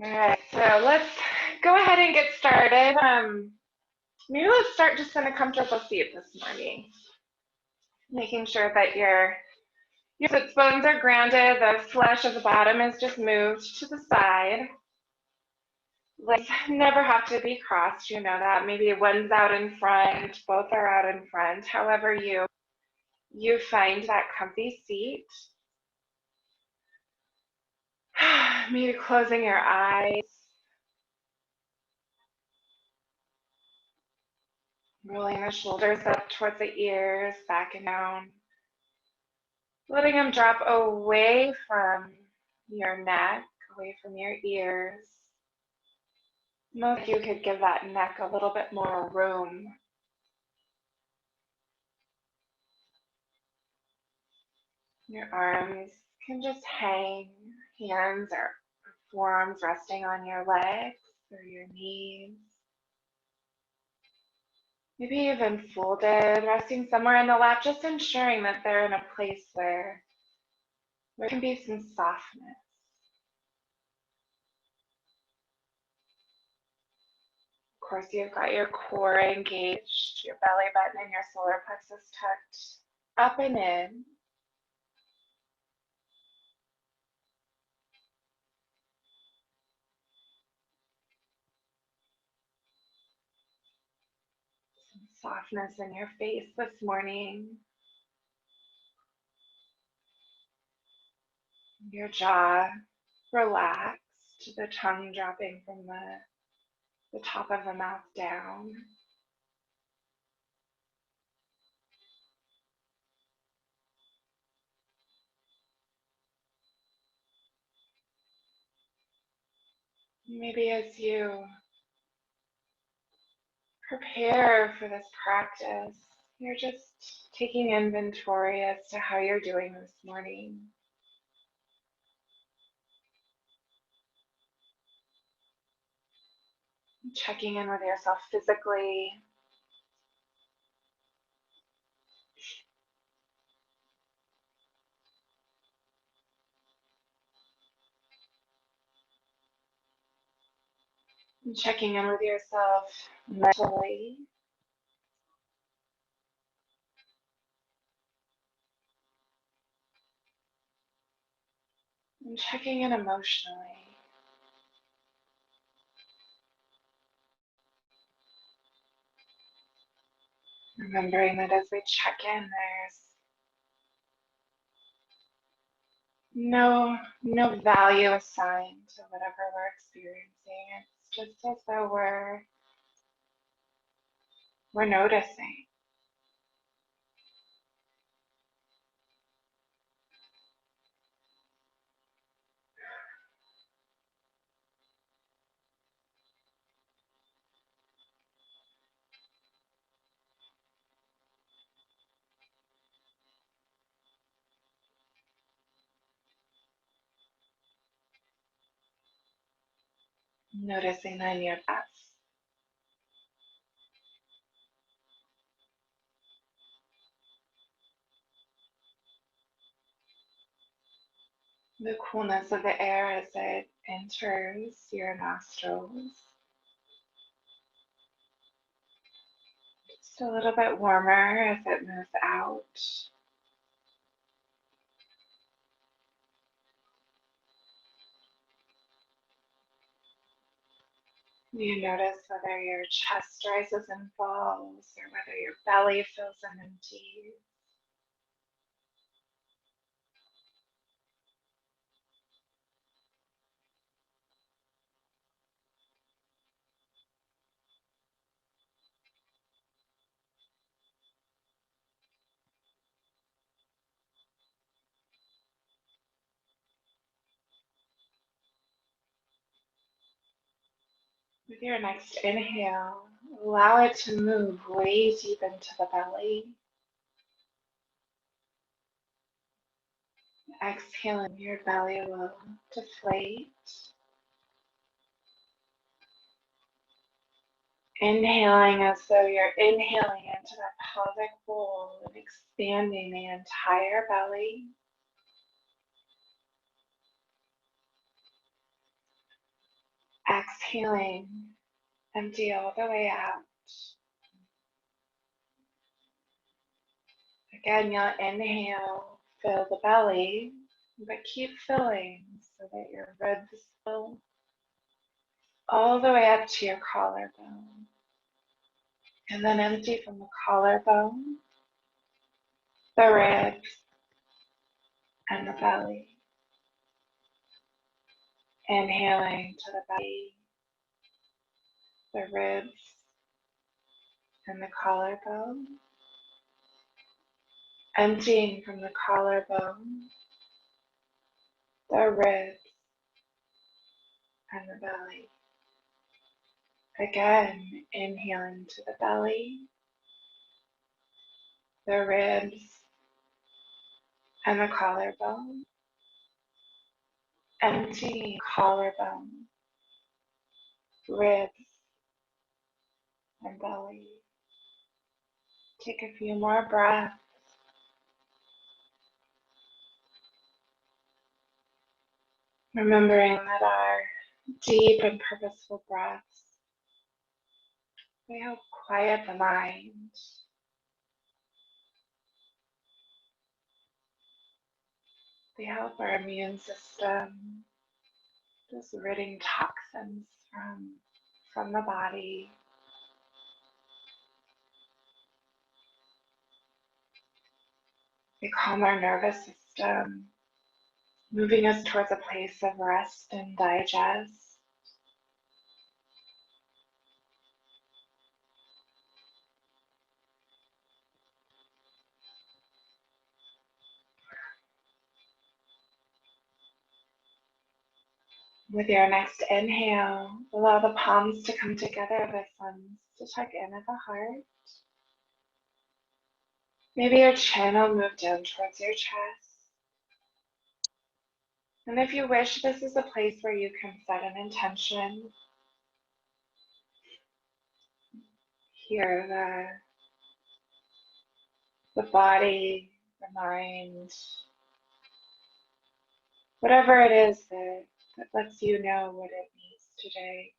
All right, so let's go ahead and get started. Maybe let's start just in a comfortable seat this morning, making sure that your sits bones are grounded, the flesh of the bottom is just moved to the side. Legs never have to be crossed, you know that. Maybe one's out in front, both are out in front. However you find that comfy seat. Maybe closing your eyes, rolling the shoulders up towards the ears, back and down. Letting them drop away from your neck, away from your ears. Most of you could give that neck a little bit more room. Your arms can just hang, hands or forearms resting on your legs or your knees. Maybe even folded, resting somewhere in the lap, just ensuring that they're in a place where there can be some softness. Of course, you've got your core engaged, your belly button and your solar plexus tucked up and in. Some softness in your face this morning. Your jaw relaxed, the tongue dropping from the top of the mouth down. Maybe as you prepare for this practice, you're just taking inventory as to how you're doing this morning. Checking in with yourself physically. And checking in with yourself mentally. And checking in emotionally. Remembering that as we check in, there's no value assigned to whatever we're experiencing. It's just as though we're noticing. Noticing that in your breath. The coolness of the air as it enters your nostrils. Just a little bit warmer as it moves out. You notice whether your chest rises and falls or whether your belly fills and empties. With your next inhale, allow it to move way deep into the belly. Exhaling, your belly will deflate. Inhaling as though you're inhaling into that pelvic bowl and expanding the entire belly. Exhaling, empty all the way out. Again, you'll inhale, fill the belly, but keep filling so that your ribs fill all the way up to your collarbone. And then empty from the collarbone, the ribs, and the belly. Inhaling to the belly, the ribs, and the collarbone. Emptying from the collarbone, the ribs, and the belly. Again, inhaling to the belly, the ribs, and the collarbone. Emptying collarbone, ribs, and belly. Take a few more breaths. Remembering that our deep and purposeful breaths, they help quiet the mind. They help our immune system, just ridding toxins from the body. They calm our nervous system, moving us towards a place of rest and digest. With your next inhale, allow the palms to come together, the thumbs to tuck in at the heart. Maybe your chin will move down towards your chest. And if you wish, this is a place where you can set an intention. Hear the body, the mind, whatever it is that lets you know what it needs today.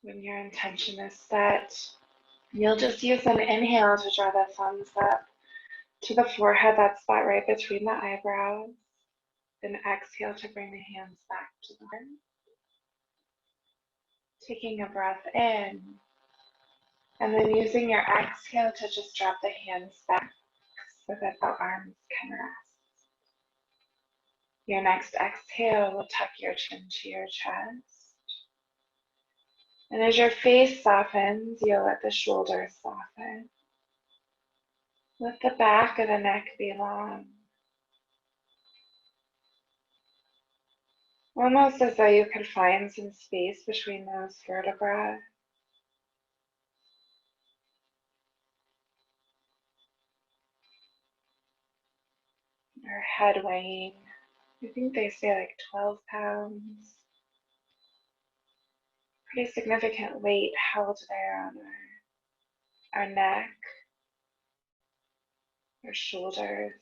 When your intention is set, you'll just use an inhale to draw the thumbs up to the forehead, that spot right between the eyebrows. Then exhale to bring the hands back to the heart. Taking a breath in, and then using your exhale to just drop the hands back so that the arms can rest. Your next exhale will tuck your chin to your chest. And as your face softens, you'll let the shoulders soften. Let the back of the neck be long. Almost as though you could find some space between those vertebrae. Your head weighing, I think they say like 12 pounds. Pretty significant weight held there on our neck, our shoulders.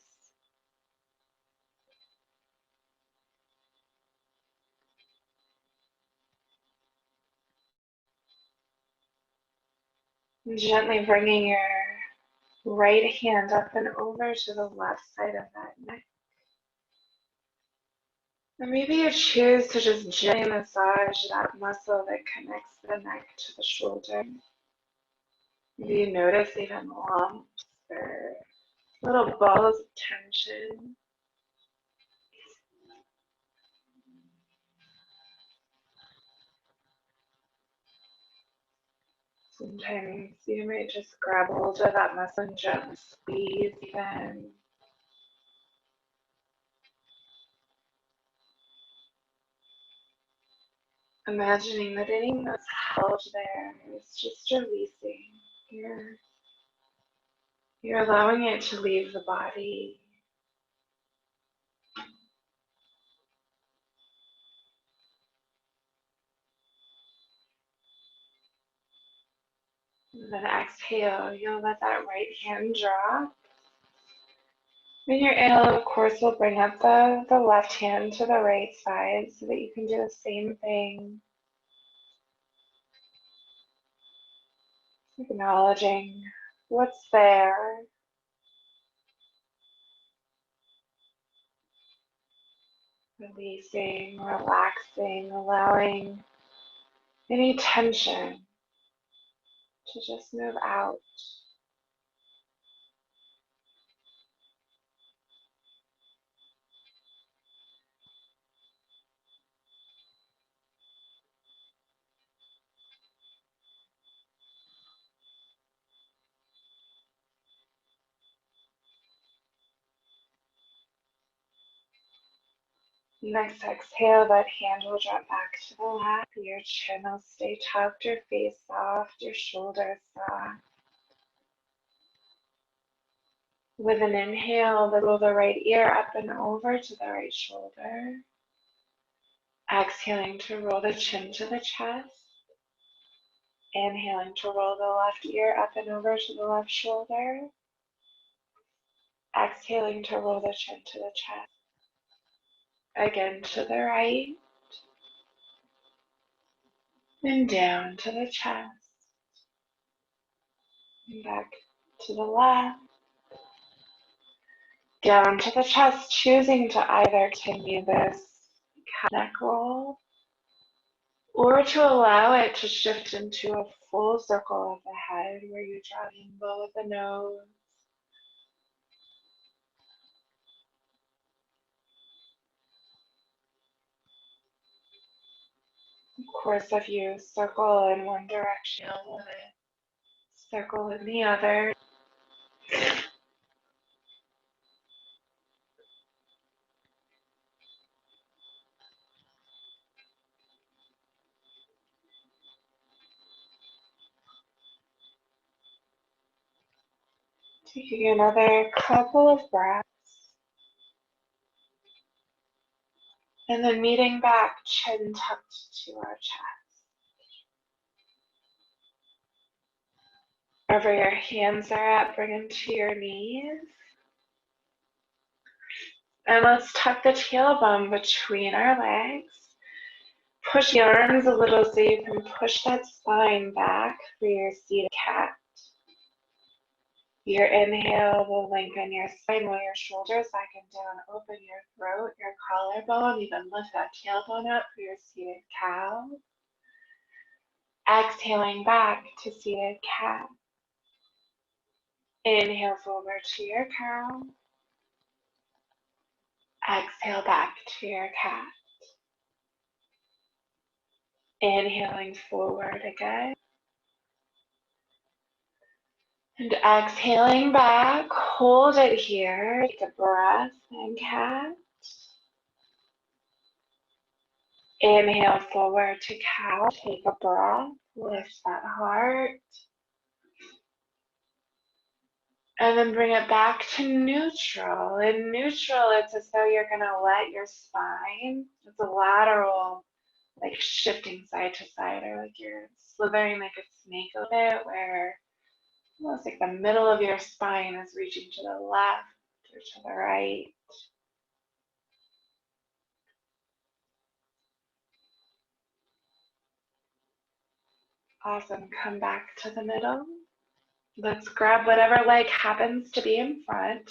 And gently bringing your right hand up and over to the left side of that neck. And maybe you choose to just gently massage that muscle that connects the neck to the shoulder. Maybe you notice even lumps or little balls of tension. Sometimes you might just grab hold of that muscle and gently squeeze even. Imagining that anything that's held there is just releasing. You're allowing it to leave the body. And then exhale, you'll let that right hand drop. When your inhale, of course, will bring up the left hand to the right side so that you can do the same thing. Acknowledging what's there. Releasing, relaxing, allowing any tension to just move out. Next exhale, that hand will drop back to the lap. Your chin will stay tucked, your face soft, your shoulders soft. With an inhale, roll the right ear up and over to the right shoulder. Exhaling to roll the chin to the chest. Inhaling to roll the left ear up and over to the left shoulder. Exhaling to roll the chin to the chest. Again to the right. And down to the chest. And back to the left. Down to the chest, choosing to either continue this neck roll or to allow it to shift into a full circle of the head where you draw an angle with the nose. Of course, if you circle in one direction, you'll circle in the other. Taking another couple of breaths. And then meeting back, chin tucked to our chest. Wherever your hands are at, bring them to your knees. And let's tuck the tailbone between our legs. Push the arms a little so you can push that spine back for your seated cat. Your inhale will lengthen your spine, roll your shoulders back and down, open your throat, your collarbone, even lift that tailbone up for your seated cow. Exhaling back to seated cat. Inhale forward to your cow. Exhale back to your cat. Inhaling forward again. And exhaling back, hold it here. Take a breath and cat. Inhale forward to cow. Take a breath. Lift that heart. And then bring it back to neutral. In neutral, it's as though you're going to let your spine, it's a lateral, like shifting side to side, or like you're slithering like a snake a bit, where almost like the middle of your spine is reaching to the left or to the right. Awesome. Come back to the middle. Let's grab whatever leg happens to be in front.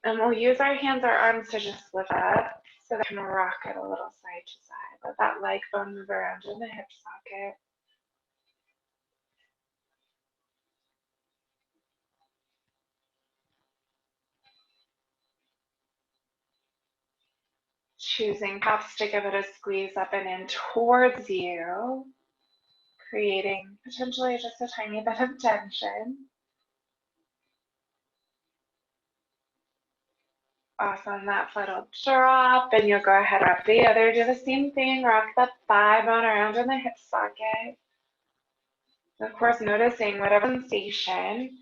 And we'll use our hands or arms to just lift up so that we can rock it a little side to side. Let that leg bone move around in the hip socket. Choosing perhaps to give it a squeeze up and in towards you, creating potentially just a tiny bit of tension. Awesome, that foot will drop and you'll go ahead and rock the other. Do the same thing, rock the thigh bone around in the hip socket. Of course, noticing whatever sensation.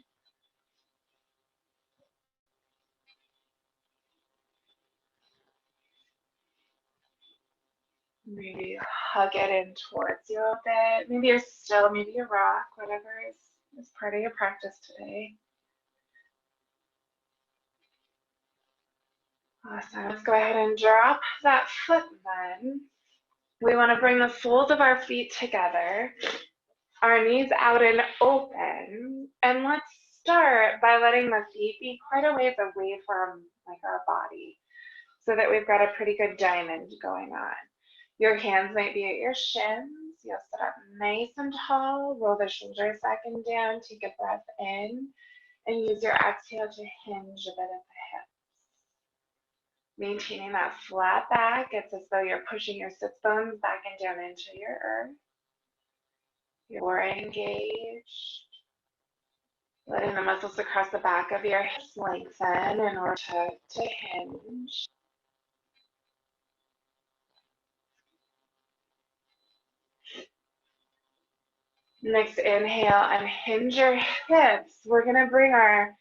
Maybe hug it in towards you a bit. Maybe you're still, maybe you rock, whatever is as part of your practice today. Awesome. Let's go ahead and drop that foot then. We want to bring the soles of our feet together, our knees out and open, and let's start by letting the feet be quite a ways away from like our body so that we've got a pretty good diamond going on. Your hands might be at your shins. You'll sit up nice and tall, roll the shoulders back and down, take a breath in, and use your exhale to hinge a bit at the hips. Maintaining that flat back, it's as though you're pushing your sits bones back and down into your earth. You're engaged. Letting the muscles across the back of your hips lengthen in order to hinge. Next inhale, unhinge your hips. We're going to bring our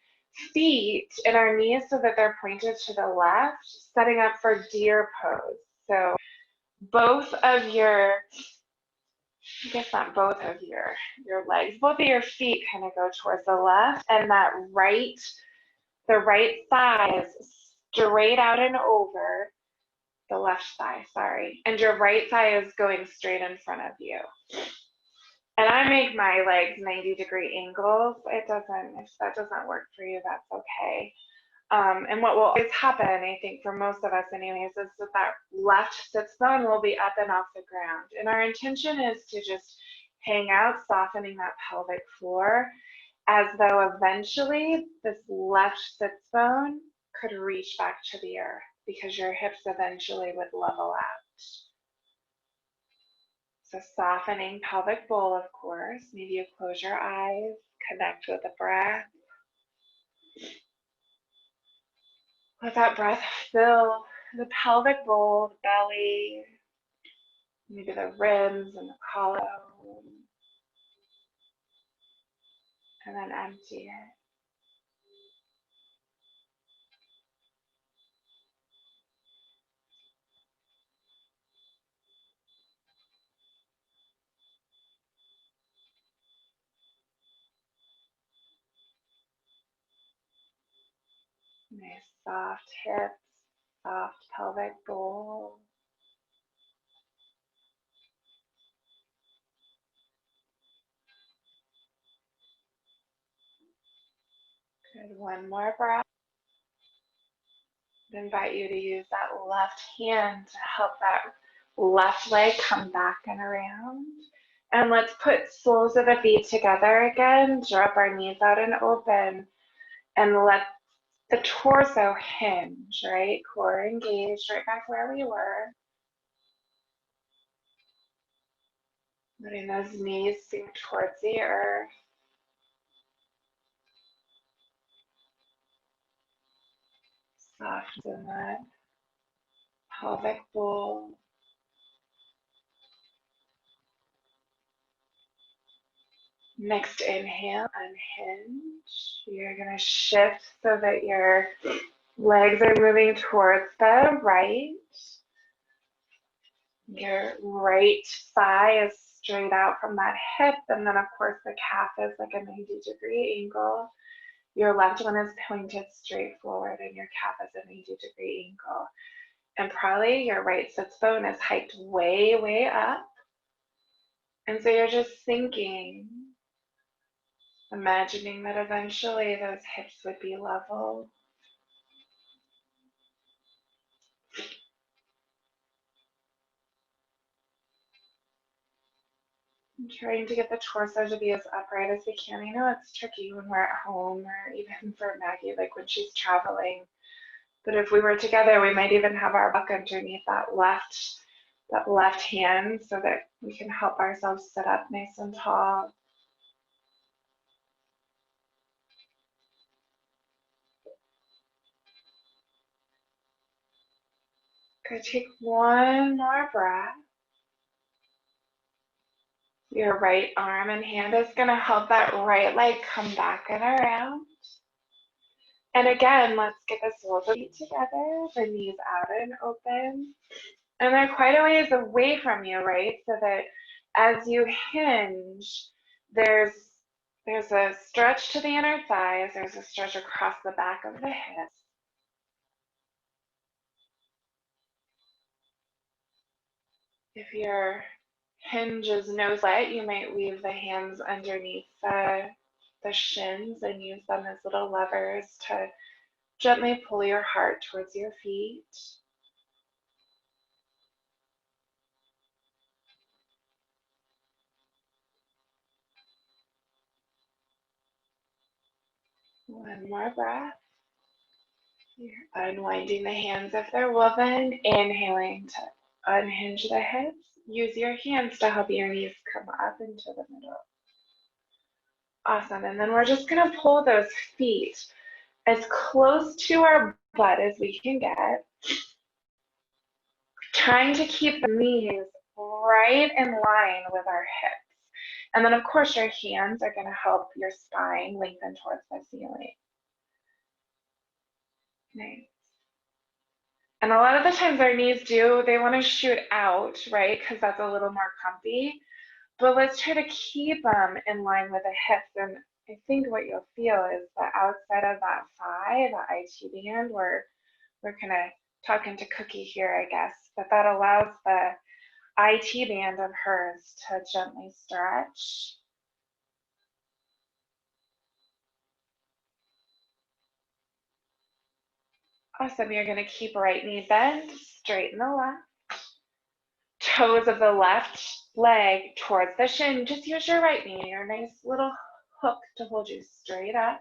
feet and our knees so that they're pointed to the left, setting up for deer pose. So both of your, I guess not both of your legs, both of your feet kind of go towards the left, and that the right thigh is straight out and over the left thigh, sorry. And your right thigh is going straight in front of you. And I make my legs 90-degree angles. If that doesn't work for you, that's okay. And what will always happen, I think for most of us anyways, is that left sits bone will be up and off the ground. And our intention is to just hang out, softening that pelvic floor, as though eventually this left sits bone could reach back to the earth because your hips eventually would level out. So softening pelvic bowl, of course. Maybe you close your eyes, connect with the breath. Let that breath fill the pelvic bowl, the belly, maybe the ribs and the collarbone, and then empty it. Nice soft hips, soft pelvic bowl. Good, one more breath. I invite you to use that left hand to help that left leg come back and around. And let's put soles of the feet together again, drop our knees out and open, and let the torso hinge, right? Core engaged, right back where we were. Letting those knees sink towards the earth. Soften that pelvic bowl. Next inhale, unhinge. You're going to shift so that your legs are moving towards the right. Your right thigh is straight out from that hip, and then of course the calf is like a 90-degree angle. Your left one is pointed straight forward, and your calf is a 90-degree angle. And probably your right sits bone is hiked way, way up. And so you're just thinking, imagining that eventually those hips would be level. And trying to get the torso to be as upright as we can. I know it's tricky when we're at home, or even for Maggie, like when she's traveling. But if we were together, we might even have our buck underneath that left hand so that we can help ourselves sit up nice and tall. Good, take one more breath. Your right arm and hand is going to help that right leg come back and around. And again, let's get the soles of the feet together, the knees out and open. And they're quite a ways away from you, right? So that as you hinge, there's There's a stretch to the inner thighs. There's a stretch across the back of the hips. If your hinge is no sweat, you might leave the hands underneath the shins and use them as little levers to gently pull your heart towards your feet. One more breath. You're unwinding the hands if they're woven, inhaling to unhinge the hips. Use your hands to help your knees come up into the middle. Awesome. And then we're just going to pull those feet as close to our butt as we can get, trying to keep the knees right in line with our hips. And then, of course, your hands are going to help your spine lengthen towards the ceiling. Nice. And a lot of the times our knees they want to shoot out, right? Because that's a little more comfy. But let's try to keep them in line with the hips. And I think what you'll feel is that outside of that thigh, the IT band, we're kind of talking to Cookie here, I guess, but that allows the IT band of hers to gently stretch. Awesome. You're going to keep right knee bent, straighten the left. Toes of the left leg towards the shin. Just use your right knee, your nice little hook to hold you straight up.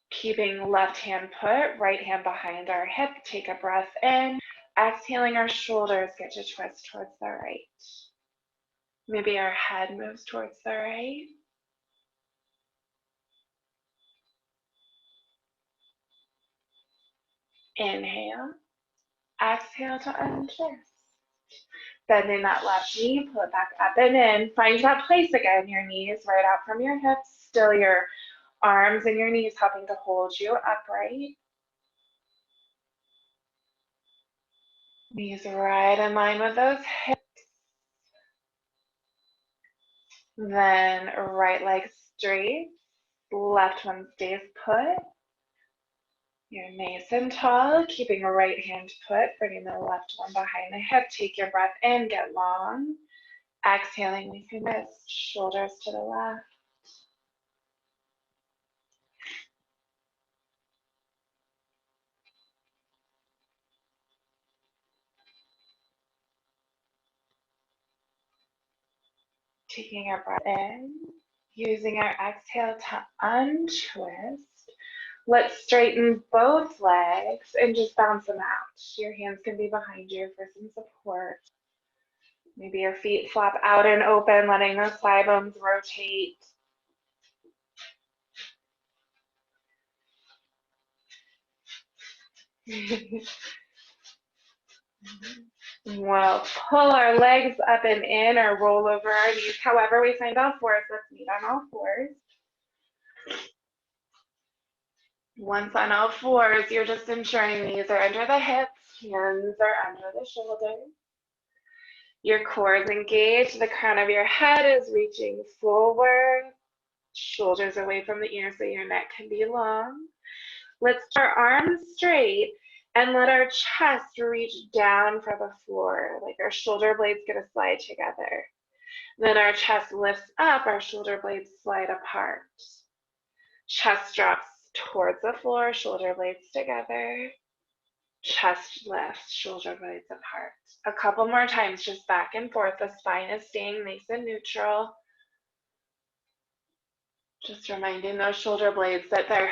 Keeping left hand put, right hand behind our hip. Take a breath in. Exhaling, our shoulders get to twist towards the right. Maybe our head moves towards the right. Inhale. Exhale to untwist. Bending that left knee, pull it back up and in. Find that place again, your knees right out from your hips. Still your arms and your knees helping to hold you upright. Knees right in line with those hips. Then right leg straight, left one stays put. You're nice and tall, keeping a right hand put, bringing the left one behind the hip. Take your breath in, get long. Exhaling, we can twist, shoulders to the left. Taking our breath in, using our exhale to untwist. Let's straighten both legs and just bounce them out. Your hands can be behind you for some support. Maybe your feet flop out and open, letting those thigh bones rotate. We'll pull our legs up and in or roll over our knees. However we find all fours, let's meet on all fours. Once on all fours, you're just ensuring knees are under the hips, hands are under the shoulders. Your core is engaged, the crown of your head is reaching forward, shoulders away from the ears so your neck can be long. Let's keep our arms straight and let our chest reach down for the floor, like our shoulder blades get to slide together. Then our chest lifts up, our shoulder blades slide apart. Chest drops towards the floor, shoulder blades together. Chest lifts, shoulder blades apart. A couple more times, just back and forth. The spine is staying nice and neutral. Just reminding those shoulder blades that they're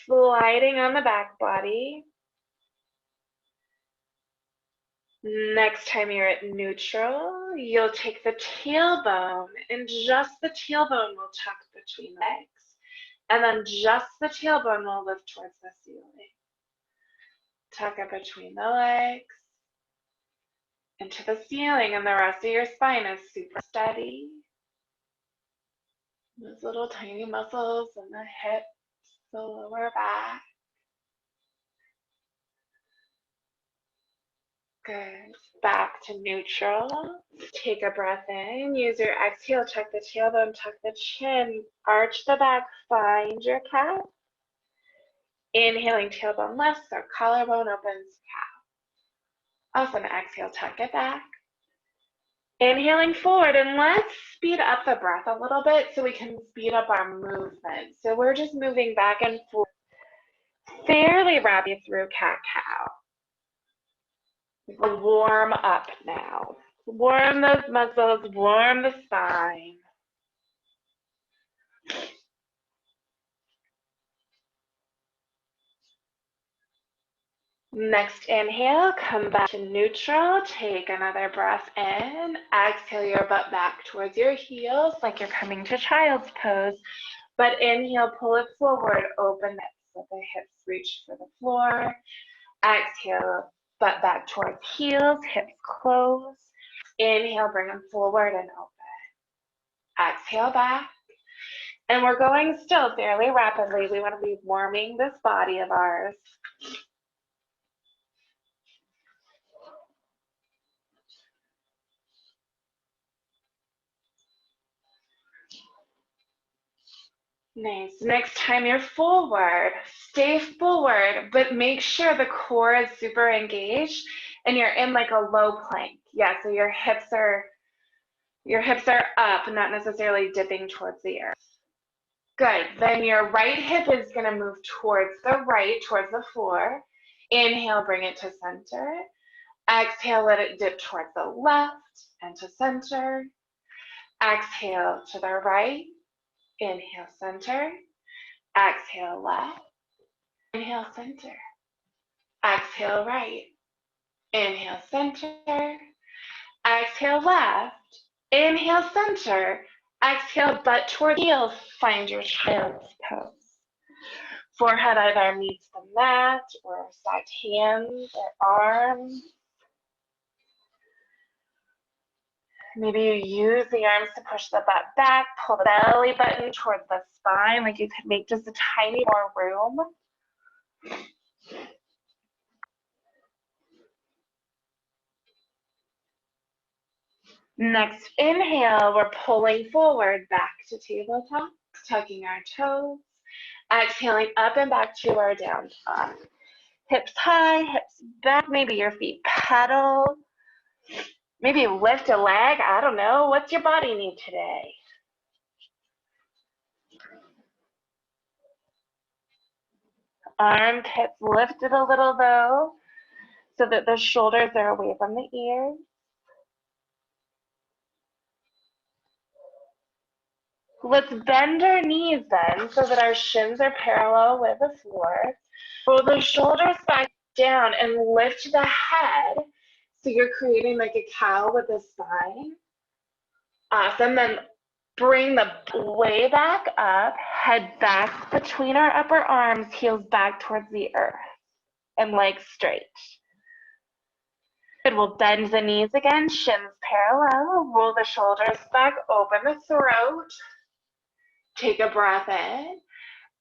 sliding on the back body. Next time you're at neutral, you'll take the tailbone and just the tailbone will tuck between legs. And then just the tailbone will lift towards the ceiling. Tuck it between the legs into the ceiling, and the rest of your spine is super steady. Those little tiny muscles in the hips, the lower back. Good. Back to neutral. Take a breath in. Use your exhale. Tuck the tailbone, tuck the chin. Arch the back. Find your cat. Inhaling, tailbone lifts, so collarbone opens, cat. Awesome. Exhale, tuck it back. Inhaling forward, and let's speed up the breath a little bit so we can speed up our movement. So we're just moving back and forth fairly rapidly through cat-cow. We'll warm up now. Warm those muscles, warm the spine. Next inhale, come back to neutral. Take another breath in. Exhale your butt back towards your heels like you're coming to child's pose. But inhale, pull it forward, open it so the hips reach for the floor. Exhale, butt back towards heels, hips close. Inhale, bring them forward and open. Exhale back. And we're going still fairly rapidly. We want to be warming this body of ours. Nice. Next time you're forward, stay forward, but make sure the core is super engaged and you're in like a low plank. Yeah, so your hips are up, not necessarily dipping towards the earth. Good. Then your right hip is going to move towards the right, towards the floor. Inhale, bring it to center. Exhale, let it dip towards the left and to center. Exhale to the right. Inhale, center. Exhale, left. Inhale, center. Exhale, right. Inhale, center. Exhale, left. Inhale, center. Exhale, butt toward heels. Find your child's pose. Forehead either meets the mat or stacked hands or arms. Maybe you use the arms to push the butt back, pull the belly button towards the spine, like you could make just a tiny more room. Next inhale, we're pulling forward back to tabletop, tucking our toes. Exhaling up and back to our down dog. Hips high, hips back, maybe your feet pedal. Maybe lift a leg, I don't know. What's your body need today? Armpits lifted a little though, so that the shoulders are away from the ears. Let's bend our knees then so that our shins are parallel with the floor. Roll the shoulders back down and lift the head so you're creating like a cow with a spine. Awesome. Then bring the way back up, head back between our upper arms, heels back towards the earth, and legs straight. Good. We'll bend the knees again, shins parallel, roll the shoulders back, open the throat. Take a breath in.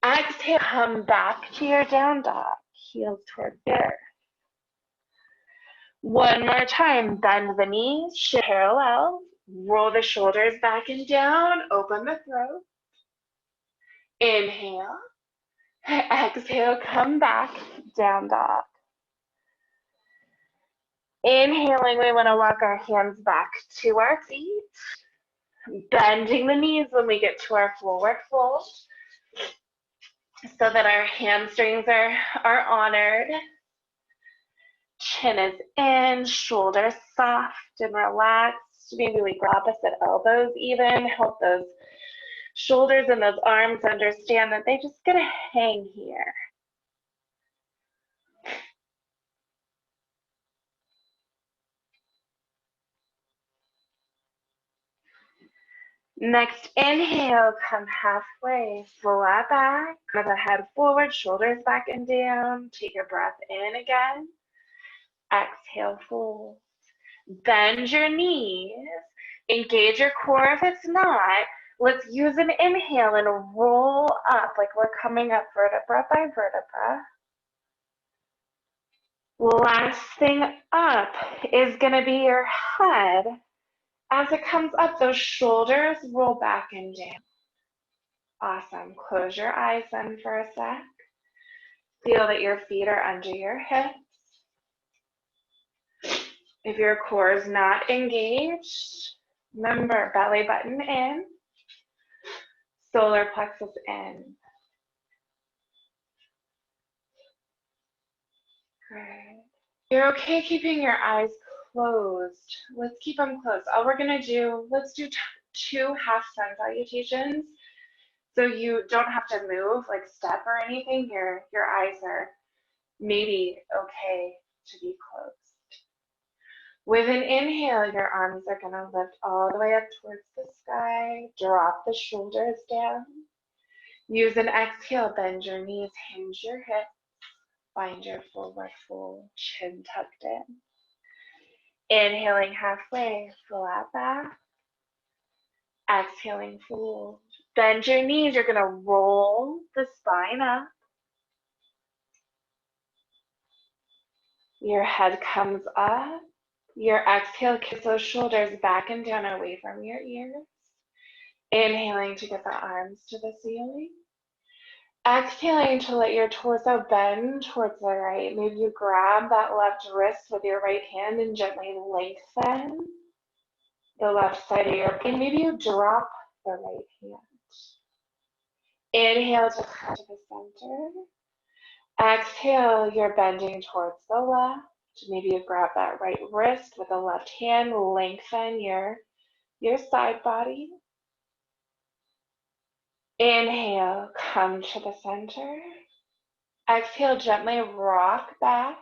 Exhale, come back to your down dog, heels towards the earth. One more time, bend the knees, shin parallel, roll the shoulders back and down, open the throat. Inhale. Exhale, come back, down dog. Inhaling, we want to walk our hands back to our feet, bending the knees when we get to our forward fold so that our hamstrings are honored. Chin is in, shoulders soft and relaxed. Maybe we go opposite elbows even. Help those shoulders and those arms understand that they just gotta hang here. Next inhale, come halfway, flat back, with the head forward, shoulders back and down. Take a breath in again. Exhale, fold. Bend your knees. Engage your core if it's not. Let's use an inhale and roll up like we're coming up vertebra by vertebra. Last thing up is going to be your head. As it comes up, those shoulders roll back and down. Awesome. Close your eyes then for a sec. Feel that your feet are under your hips. If your core is not engaged, remember belly button in, solar plexus in. Good. You're okay keeping your eyes closed. Let's keep them closed. All we're going to do, let's do two half sun salutations. So you don't have to move, like step or anything. Your eyes are maybe okay to be closed. With an inhale, your arms are going to lift all the way up towards the sky. Drop the shoulders down. Use an exhale, bend your knees, hinge your hips. Find your forward fold, chin tucked in. Inhaling halfway, flat back. Exhaling, fold. Bend your knees. You're going to roll the spine up. Your head comes up. Your exhale, kiss those shoulders back and down away from your ears. Inhaling to get the arms to the ceiling. Exhaling to let your torso bend towards the right. Maybe you grab that left wrist with your right hand and gently lengthen the left side of your body. Maybe you drop the right hand. Inhale to come to the center. Exhale, you're bending towards the left. Maybe you grab that right wrist with the left hand, lengthen your side body. Inhale, come to the center. Exhale, gently rock back.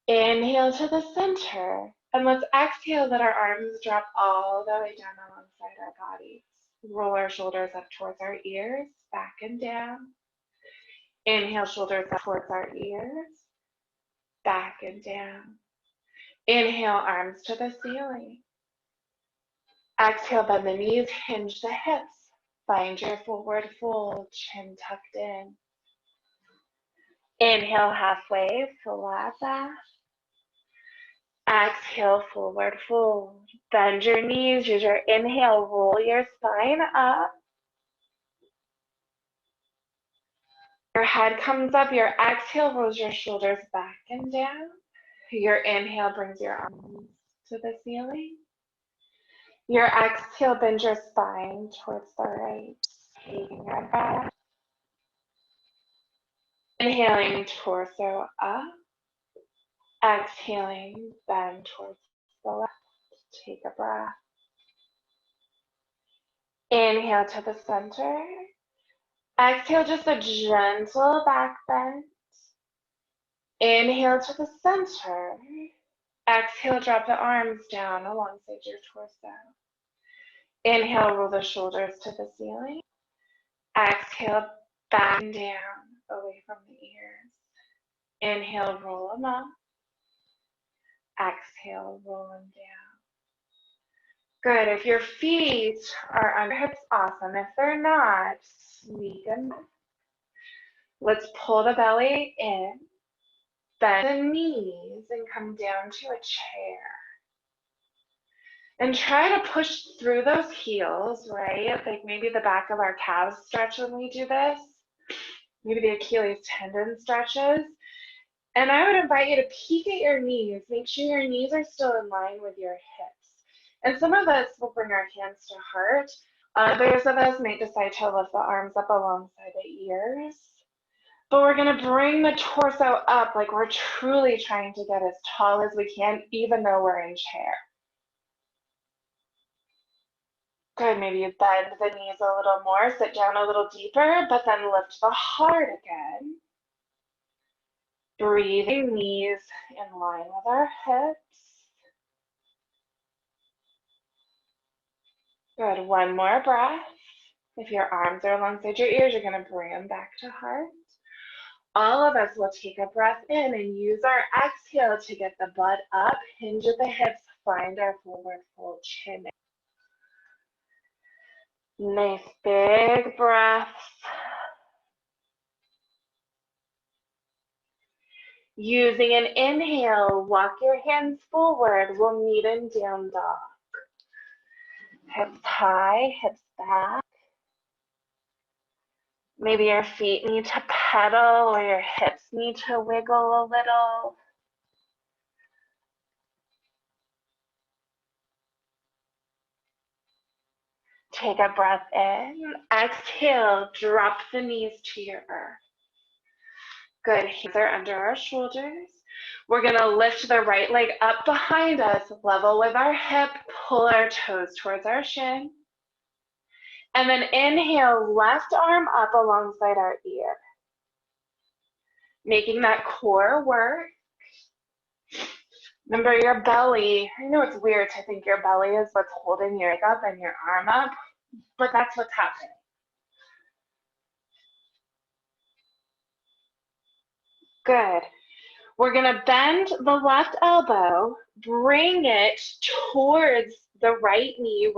Inhale to the center. And let's exhale, let our arms drop all the way down alongside our bodies. Roll our shoulders up towards our ears, back and down. Inhale, shoulders up towards our ears, back and down. Inhale, arms to the ceiling. Exhale, bend the knees, hinge the hips. Find your forward fold, chin tucked in. Inhale, halfway, flat back. Exhale, forward fold. Bend your knees, use your inhale, roll your spine up. Your head comes up, your exhale rolls your shoulders back and down. Your inhale brings your arms to the ceiling. Your exhale bends your spine towards the right. Taking your breath. Inhaling, torso up. Exhaling, bend towards the left. Take a breath. Inhale to the center. Exhale, just a gentle back bend. Inhale to the center. Exhale, drop the arms down alongside your torso. Inhale, roll the shoulders to the ceiling. Exhale, back and down, away from the ears. Inhale, roll them up. Exhale, roll them down. Good. If your feet are under hips, awesome. If they're not, sneak them back. Let's pull the belly in, bend the knees, and come down to a chair. And try to push through those heels, right? Like maybe the back of our calves stretch when we do this. Maybe the Achilles tendon stretches. And I would invite you to peek at your knees. Make sure your knees are still in line with your hips. And some of us will bring our hands to heart. Others of us may decide to lift the arms up alongside the ears. But we're going to bring the torso up like we're truly trying to get as tall as we can, even though we're in chair. Good, maybe you bend the knees a little more, sit down a little deeper, but then lift the heart again. Breathing, knees in line with our hips. Good, one more breath. If your arms are alongside your ears, you're going to bring them back to heart. All of us will take a breath in and use our exhale to get the butt up, hinge at the hips, find our forward fold, chin. Nice big breaths. Using an inhale, walk your hands forward. We'll meet in down dog. Hips high, hips back. Maybe your feet need to pedal or your hips need to wiggle a little. Take a breath in. Exhale, drop the knees to your earth. Good, hands are under our shoulders. We're gonna lift the right leg up behind us, level with our hip, pull our toes towards our shin. And then inhale, left arm up alongside our ear. Making that core work. Remember your belly. I know it's weird to think your belly is what's holding your leg up and your arm up, but that's what's happening. Good. We're gonna bend the left elbow, bring it towards the right knee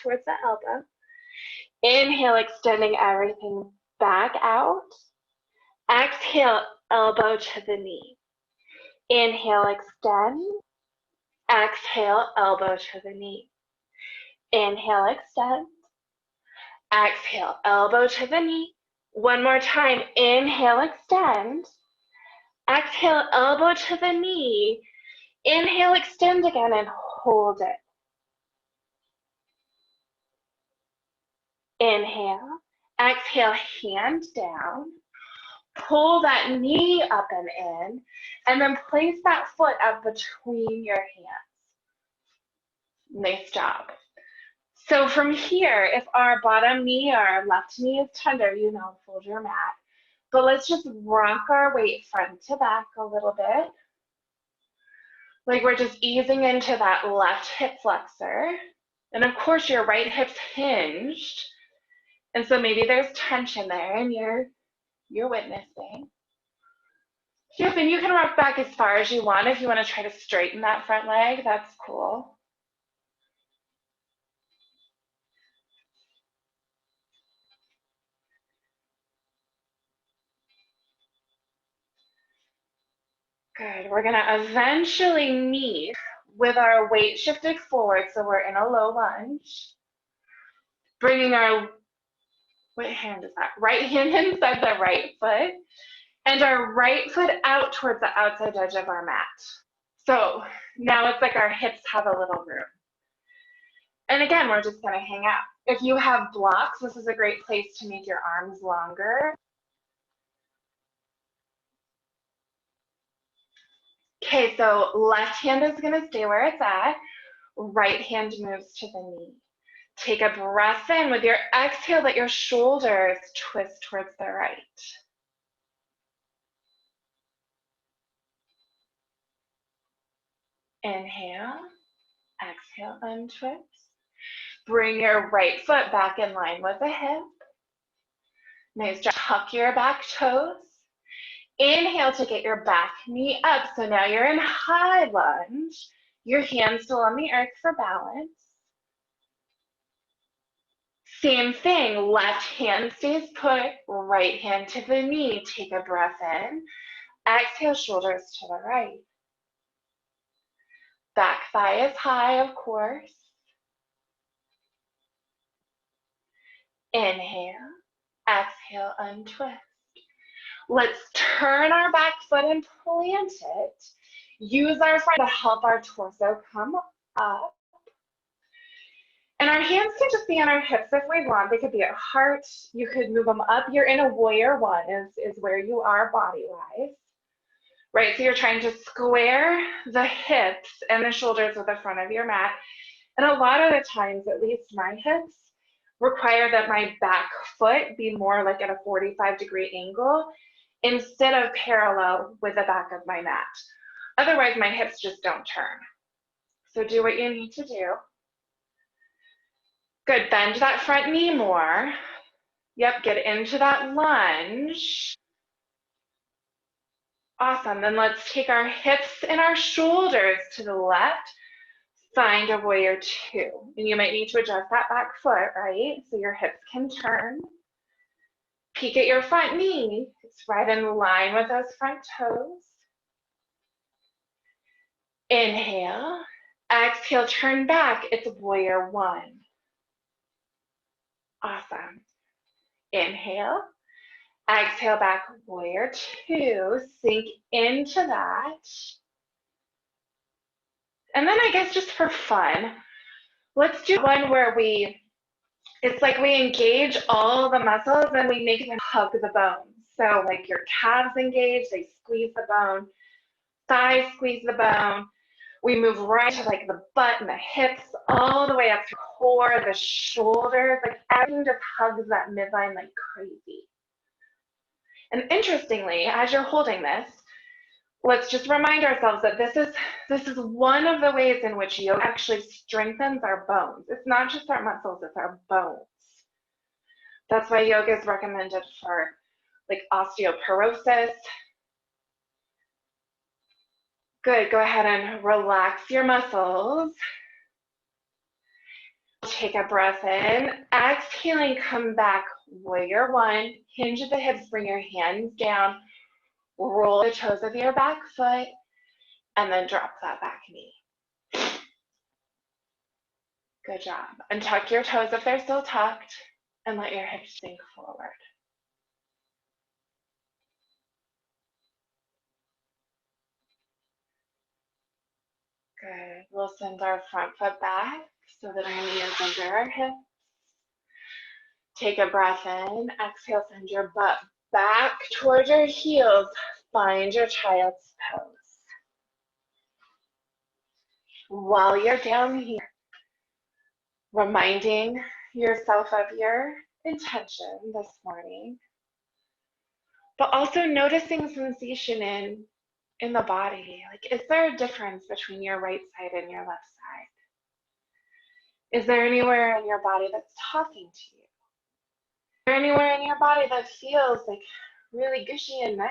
towards the elbow. Inhale, extending everything back out. Exhale, elbow to the knee. Inhale, extend. Exhale, elbow to the knee. Inhale, extend. Exhale, elbow to the knee. One more time. Inhale, extend. Exhale, elbow to the knee. Inhale, extend again and hold it. Inhale. Exhale, hand down. Pull that knee up and in, and then place that foot up between your hands. Nice job. So from here, if our bottom knee or our left knee is tender, fold your mat. But let's just rock our weight front to back a little bit. Like we're just easing into that left hip flexor. And of course, your right hip's hinged. And so maybe there's tension there and you're witnessing. Yep, and you can rock back as far as you want. If you want to try to straighten that front leg, that's cool. Good. We're going to eventually meet with our weight shifted forward, so we're in a low lunge. Bringing our, what hand is that? Right hand inside the right foot, and our right foot out towards the outside edge of our mat. So now it's like our hips have a little room. And again, we're just going to hang out. If you have blocks, this is a great place to make your arms longer. Okay, so left hand is going to stay where it's at. Right hand moves to the knee. Take a breath in. With your exhale, let your shoulders twist towards the right. Inhale, exhale, untwist. Bring your right foot back in line with the hip. Nice job. Tuck your back toes. Inhale to get your back knee up. So now you're in high lunge. Your hands still on the earth for balance. Same thing, left hand stays put, right hand to the knee. Take a breath in. Exhale, shoulders to the right. Back thigh is high, of course. Inhale, exhale, untwist. Let's turn our back foot and plant it. Use our front to help our torso come up. And our hands can just be on our hips if we want. They could be at heart. You could move them up. You're in a warrior one is where you are body-wise. Right, so you're trying to square the hips and the shoulders with the front of your mat. And a lot of the times, at least my hips, require that my back foot be more like at a 45-degree angle instead of parallel with the back of my mat. Otherwise, my hips just don't turn. So do what you need to do. Good, bend that front knee more. Yep, get into that lunge. Awesome, then let's take our hips and our shoulders to the left. Find a warrior two. And you might need to adjust that back foot, right? So your hips can turn. Peek at your front knee. It's right in line with those front toes. Inhale. Exhale, turn back. It's warrior one. Awesome. Inhale. Exhale back, warrior two. Sink into that. And then I guess just for fun, let's do one where it's like we engage all the muscles and we make them hug the bones. So like your calves engage, they squeeze the bone, thighs squeeze the bone. We move right to like the butt and the hips, all the way up to the core, the shoulders, like everything just hugs that midline like crazy. And interestingly, as you're holding this, let's just remind ourselves that this is one of the ways in which yoga actually strengthens our bones. It's not just our muscles, it's our bones. That's why yoga is recommended for like osteoporosis. Good, go ahead and relax your muscles. Take a breath in, exhaling, come back, warrior one, hinge at the hips, bring your hands down, roll the toes of your back foot, and then drop that back knee. Good job. And tuck your toes if they're still tucked, and let your hips sink forward. Good. We'll send our front foot back so that our knee is under our hips. Take a breath in. Exhale, send your butt back towards your heels. Find your child's pose. While you're down here, reminding yourself of your intention this morning, but also noticing sensation in the body. Like, is there a difference between your right side and your left side? Is there anywhere in your body that's talking to you? Is there anywhere in your body that feels like really gushy and nice?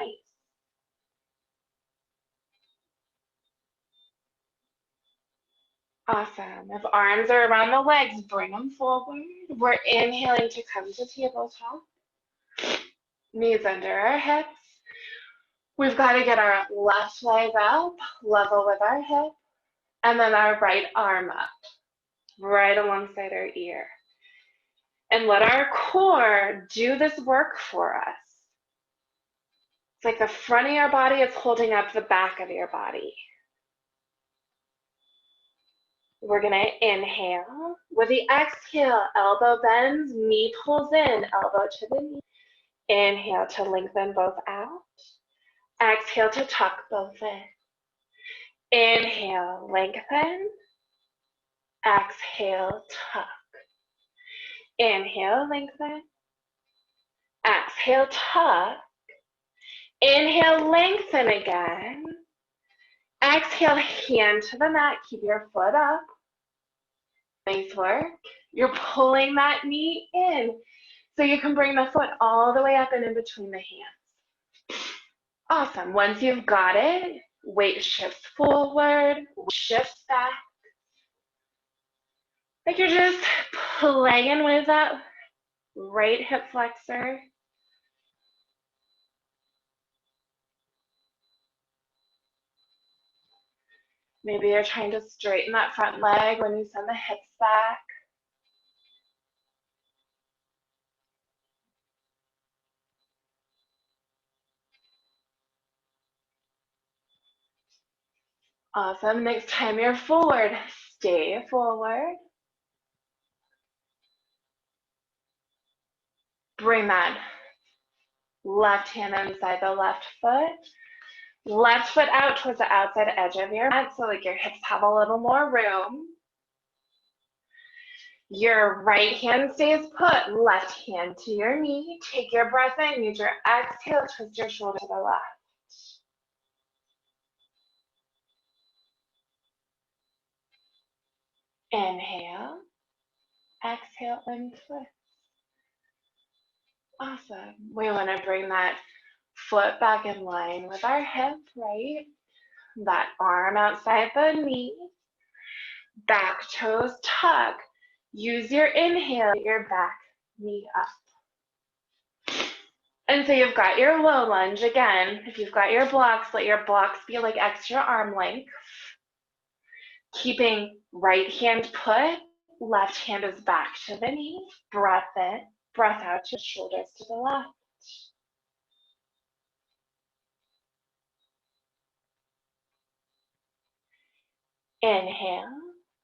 Awesome. If arms are around the legs, bring them forward. We're inhaling to come to tabletop. Knees under our hips. We've got to get our left leg up, level with our hip, and then our right arm up, right alongside our ear. And let our core do this work for us. It's like the front of your body is holding up the back of your body. We're going to inhale. With the exhale, elbow bends, knee pulls in, elbow to the knee. Inhale to lengthen both out. Exhale to tuck both in. Inhale, lengthen. Exhale, tuck. Inhale, lengthen. Exhale, tuck. Inhale, lengthen again. Exhale, hand to the mat. Keep your foot up. Nice work. You're pulling that knee in so you can bring the foot all the way up and in between the hands. Awesome. Once you've got it, weight shifts forward, shifts back. Like you're just playing with that right hip flexor. Maybe you're trying to straighten that front leg when you send the hips back. Awesome. Next time you're forward, stay forward. Bring that left hand inside the left foot. Left foot out towards the outside edge of your mat so like your hips have a little more room. Your right hand stays put, left hand to your knee. Take your breath in, use your exhale, twist your shoulder to the left. Inhale, exhale, and twist. Awesome. We want to bring that foot back in line with our hip, right? That arm outside the knee. Back toes tuck. Use your inhale, your back knee up. And so you've got your low lunge again. If you've got your blocks, let your blocks be like extra arm length. Keeping right hand put, left hand is back to the knee. Breath in, breath out to shoulders to the left. Inhale.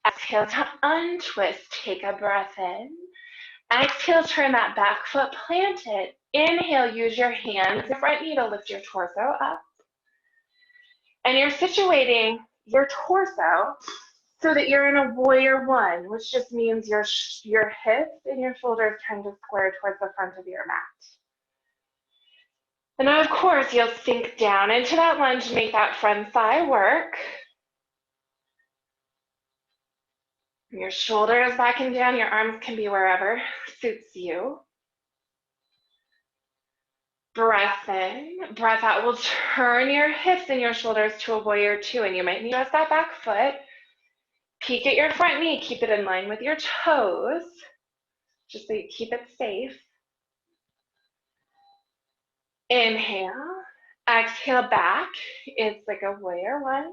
Exhale to untwist. Take a breath in. Exhale, turn that back foot, plant it. Inhale, use your hands, your front knee to lift your torso up. And you're situating your torso so that you're in a warrior one, which just means your hips and your shoulders tend to square towards the front of your mat. And now, of course, you'll sink down into that lunge, make that front thigh work. Your shoulders back and down, your arms can be wherever suits you. Breath in, breath out. We'll turn your hips and your shoulders to a warrior two, and you might need to adjust that back foot. Peek at your front knee, keep it in line with your toes, just so you keep it safe. Inhale, exhale back. It's like a warrior one.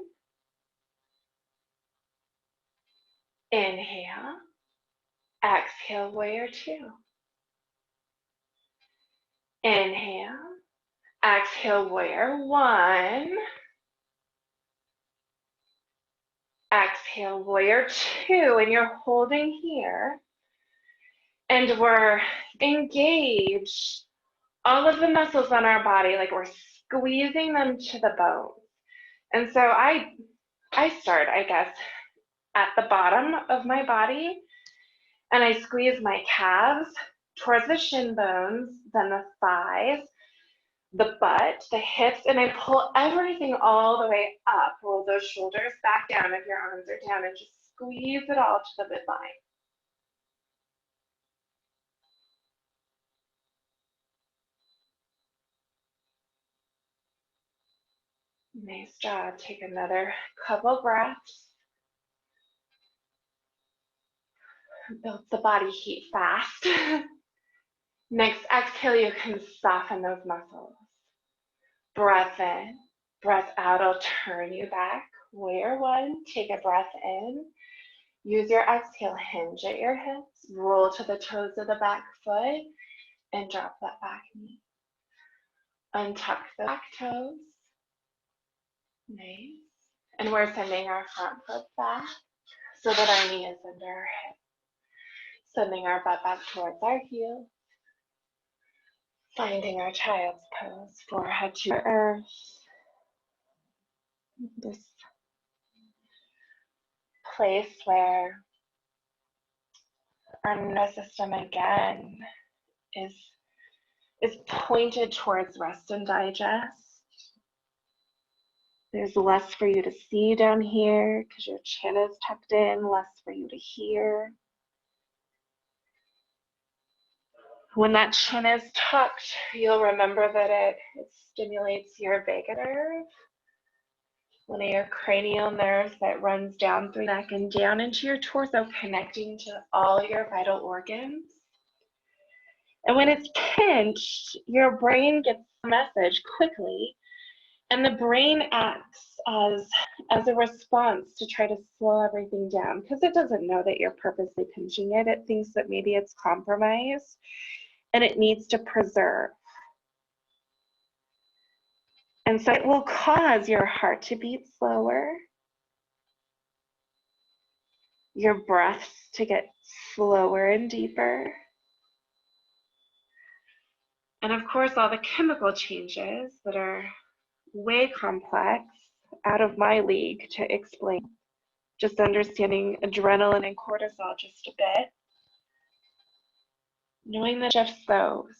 Inhale, exhale, warrior two. Inhale, exhale, warrior one. Exhale, warrior two, and you're holding here. And we're engaged all of the muscles on our body, like we're squeezing them to the bone. And so I start, I guess, at the bottom of my body, and I squeeze my calves towards the shin bones, then the thighs, the butt, the hips, and I pull everything all the way up. Roll those shoulders back down if your arms are down, and just squeeze it all to the midline. Nice job. Take another couple breaths. Builds the body heat fast. Next exhale, you can soften those muscles. Breath in, breath out. I'll turn you back. Warrior one, take a breath in. Use your exhale, hinge at your hips, roll to the toes of the back foot, and drop that back knee. Untuck the back toes. Nice. And we're sending our front foot back so that our knee is under our hip. Sending our butt back towards our heel. Finding our child's pose, forehead to earth. This place where our nervous system again is pointed towards rest and digest. There's less for you to see down here because your chin is tucked in, less for you to hear. When that chin is tucked, you'll remember that it stimulates your vagus nerve, one of your cranial nerves that runs down through the neck and down into your torso, connecting to all your vital organs. And when it's pinched, your brain gets the message quickly, and the brain acts as a response to try to slow everything down because it doesn't know that you're purposely pinching it. It thinks that maybe it's compromised and it needs to preserve. And so it will cause your heart to beat slower, your breaths to get slower and deeper, and of course all the chemical changes that are way complex, out of my league to explain. Just understanding adrenaline and cortisol just a bit, knowing that shifts those.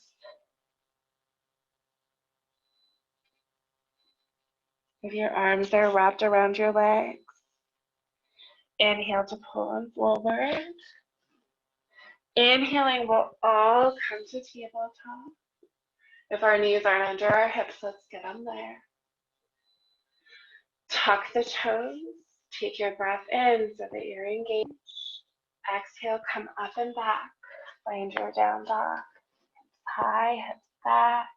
If your arms are wrapped around your legs, inhale to pull them forward. Inhaling, we'll all come to tabletop. If our knees aren't under our hips, let's get them there. Tuck the toes. Take your breath in so that you're engaged. Exhale, come up and back. Find your down dog. Hips high, hips back.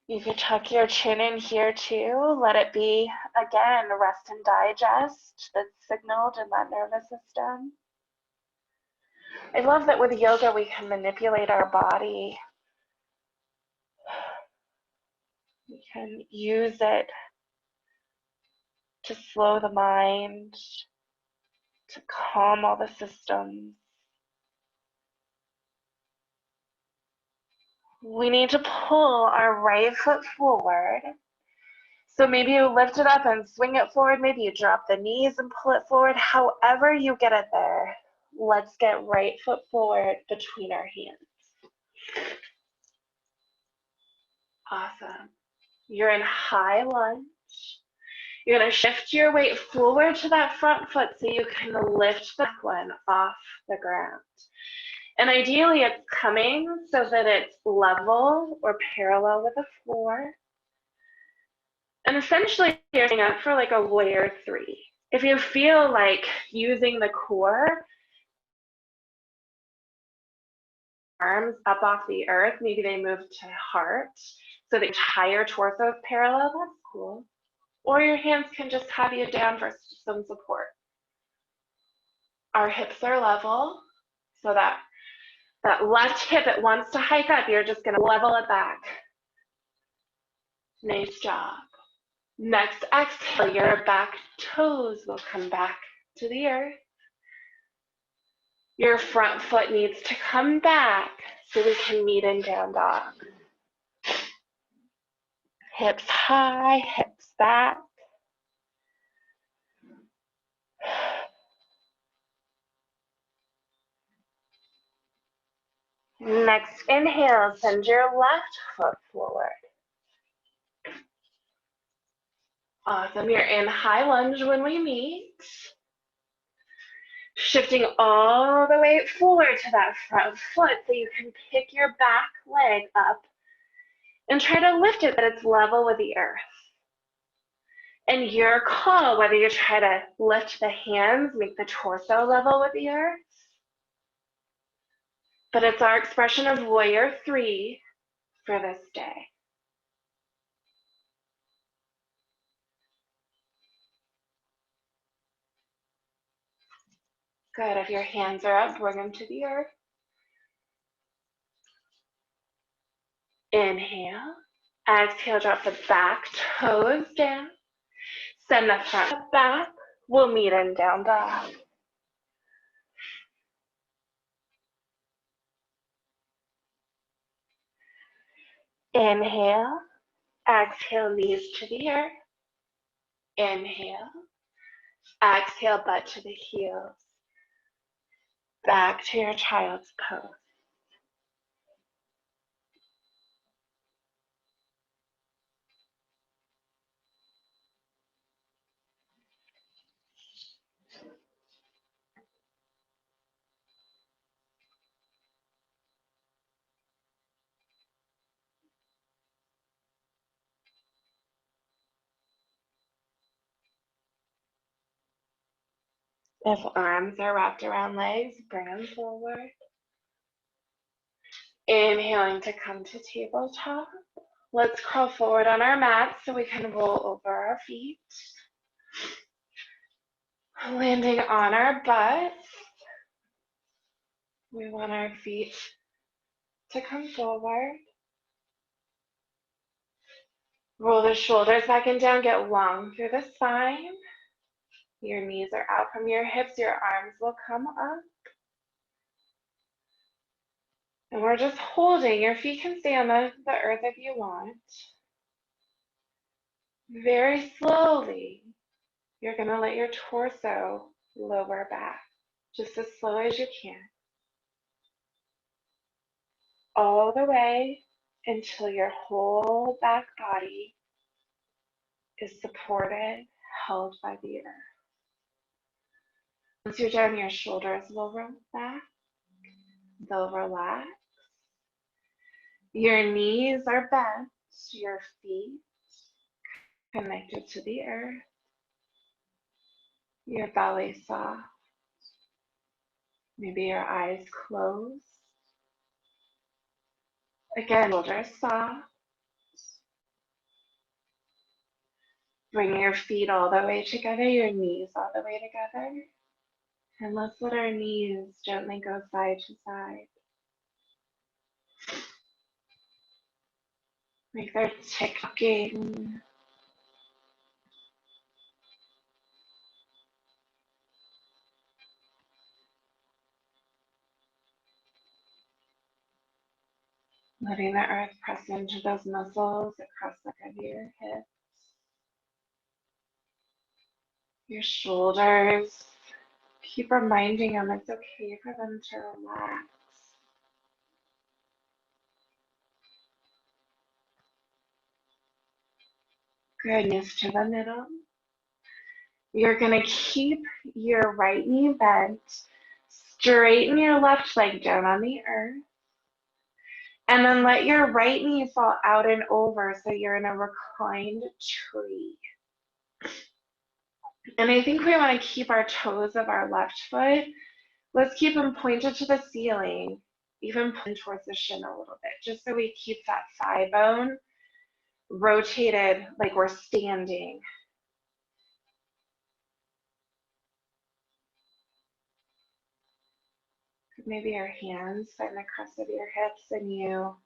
You could tuck your chin in here too. Let it be, again, rest and digest that's signaled in that nervous system. I love that with yoga we can manipulate our body. We can use it to slow the mind, to calm all the systems. We need to pull our right foot forward. So maybe you lift it up and swing it forward. Maybe you drop the knees and pull it forward. However you get it there, let's get right foot forward between our hands. Awesome. You're in high lunge. You're going to shift your weight forward to that front foot so you can lift the back one off the ground. And ideally it's coming so that it's level or parallel with the floor. And essentially you're setting up for like a warrior three. If you feel like using the core, arms up off the earth, maybe they move to heart so the entire torso is parallel, that's cool. Or your hands can just have you down for some support. Our hips are level, so that left hip, it wants to hike up, you're just gonna level it back. Nice job. Next exhale, your back toes will come back to the earth. Your front foot needs to come back so we can meet in down dog. Hips high, hips back. Next inhale, send your left foot forward. Awesome, you're in high lunge when we meet. Shifting all the way forward to that front foot so you can pick your back leg up and try to lift it that it's level with the earth. And your call, whether you try to lift the hands, make the torso level with the earth, but it's our expression of warrior three for this day. Good, if your hands are up, bring them to the earth. Inhale, exhale, drop the back toes down. Send the front back, we'll meet in down dog. Inhale, exhale, knees to the earth. Inhale, exhale, butt to the heels. Back to your child's pose. If arms are wrapped around legs, bring them forward. Inhaling to come to tabletop. Let's crawl forward on our mat so we can roll over our feet. Landing on our butts. We want our feet to come forward. Roll the shoulders back and down, get long through the spine. Your knees are out from your hips, your arms will come up. And we're just holding. Your feet can stay on the earth if you want. Very slowly, you're going to let your torso lower back, just as slow as you can. All the way until your whole back body is supported, held by the earth. Once you're done, your shoulders will roll back. They'll relax. Your knees are bent, your feet connected to the earth. Your belly soft. Maybe your eyes closed. Again, shoulders soft. Bring your feet all the way together, your knees all the way together. And let's let our knees gently go side to side. Like they're ticking. Letting the earth press into those muscles across the back of your hips, your shoulders. Keep reminding them it's okay for them to relax. Good, knees to the middle. You're going to keep your right knee bent. Straighten your left leg down on the earth. And then let your right knee fall out and over so you're in a reclined tree. And I think we want to keep our toes of our left foot. Let's keep them pointed to the ceiling, even point towards the shin a little bit, just so we keep that thigh bone rotated like we're standing. Maybe your hands find the crest of your hips and you,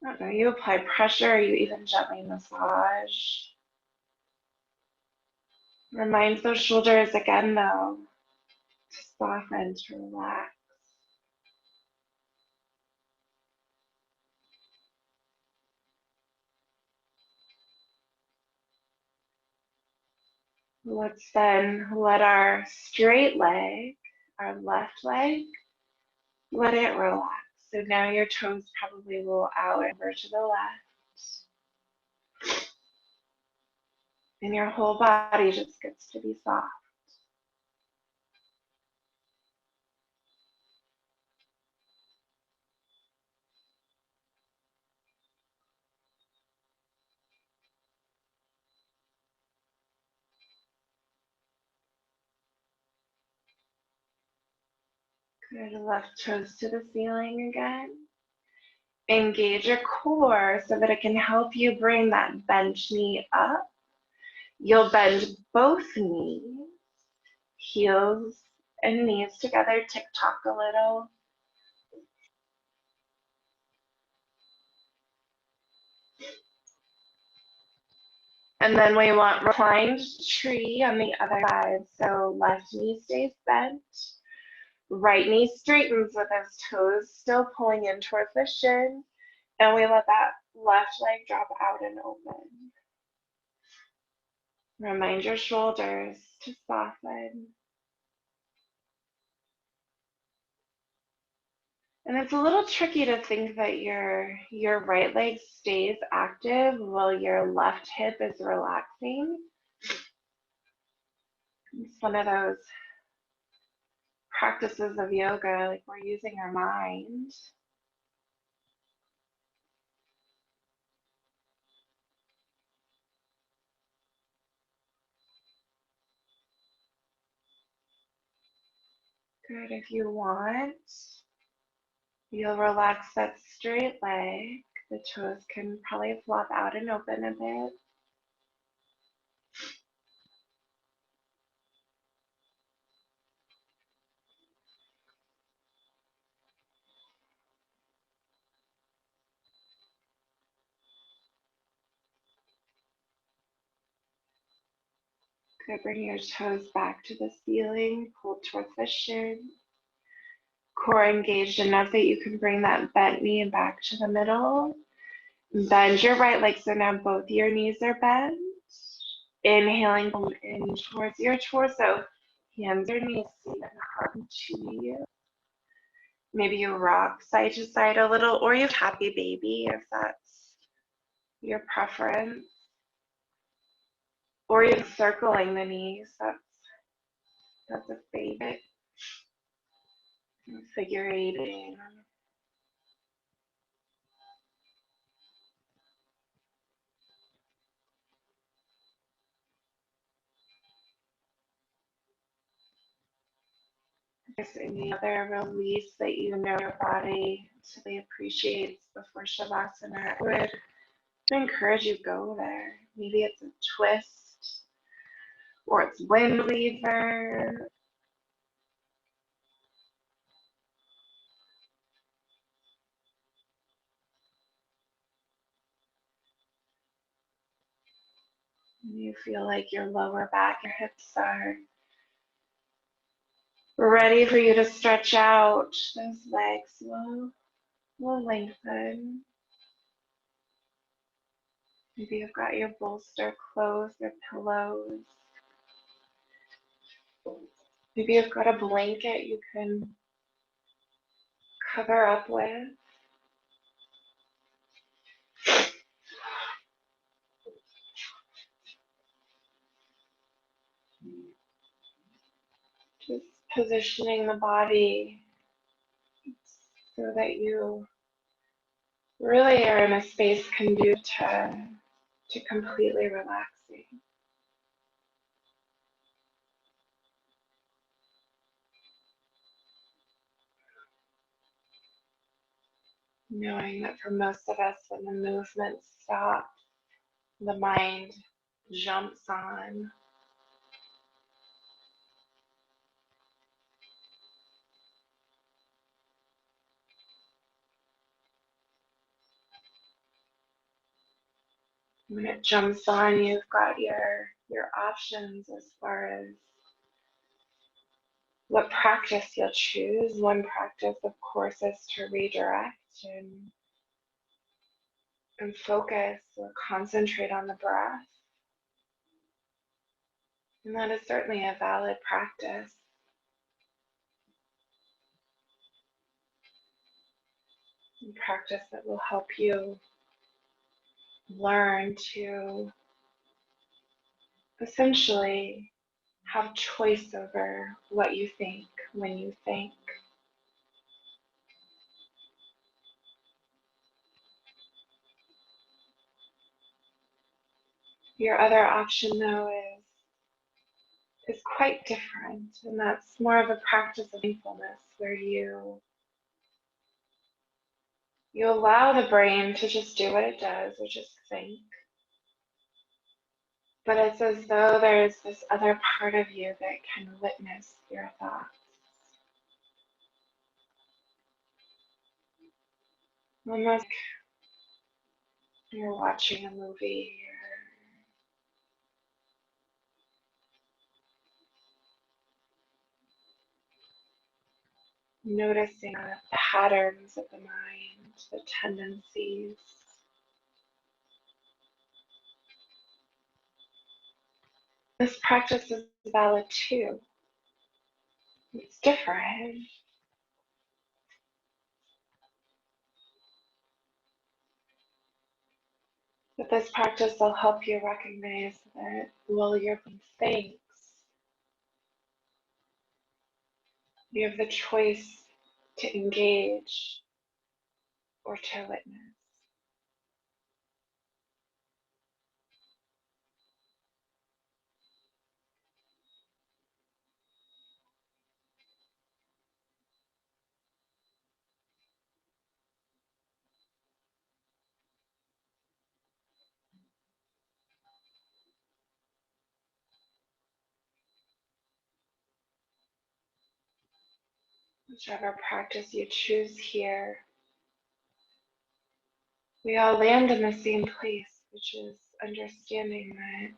I don't know, you apply pressure, or you even gently massage. Remind those shoulders again though, to soften, to relax. Let's then let our straight leg, our left leg, let it relax. So now your toes probably roll out over to the left. And your whole body just gets to be soft. Good, left toes to the ceiling again. Engage your core so that it can help you bring that bent knee up. You'll bend both knees, heels and knees together, tick-tock a little. And then we want reclined tree on the other side. So left knee stays bent, right knee straightens with those toes still pulling in towards the shin. And we let that left leg drop out and open. Remind your shoulders to soften. And it's a little tricky to think that your right leg stays active while your left hip is relaxing. It's one of those practices of yoga, like we're using our mind. Good, if you want, you'll relax that straight leg. The toes can probably flop out and open a bit. Good, bring your toes back to the ceiling, pull towards the shin. Core engaged enough that you can bring that bent knee back to the middle. Bend your right leg so now both your knees are bent. Inhaling in towards your torso. Hands or knees and come to you. Maybe you rock side to side a little, or you happy baby if that's your preference. Or you're circling the knees. That's a favorite. Figure eighting. There's any other release that you know your body really appreciates before Shavasana, I would encourage you go there. Maybe it's a twist or it's wind lever. You feel like your lower back, your hips are ready for you to stretch out. Those legs will lengthen. Maybe you've got your bolster closed, your pillows. Maybe you've got a blanket you can cover up with. Just positioning the body so that you really are in a space conducive to completely relaxing. Knowing that for most of us, when the movement stops, the mind jumps on. When it jumps on, you've got your options as far as what practice you'll choose. One practice, of course, is to redirect and focus or concentrate on the breath. And that is certainly a valid practice. A practice that will help you learn to essentially have choice over what you think when you think. Your other option, though, is quite different, and that's more of a practice of mindfulness where you allow the brain to just do what it does, which is think. But it's as though there's this other part of you that can witness your thoughts. Almost like you're watching a movie, you're noticing the patterns of the mind, the tendencies. This practice is valid too. It's different. But this practice will help you recognize that while your brain thinks, you have the choice to engage or to witness. Whichever practice you choose here, we all land in the same place, which is understanding that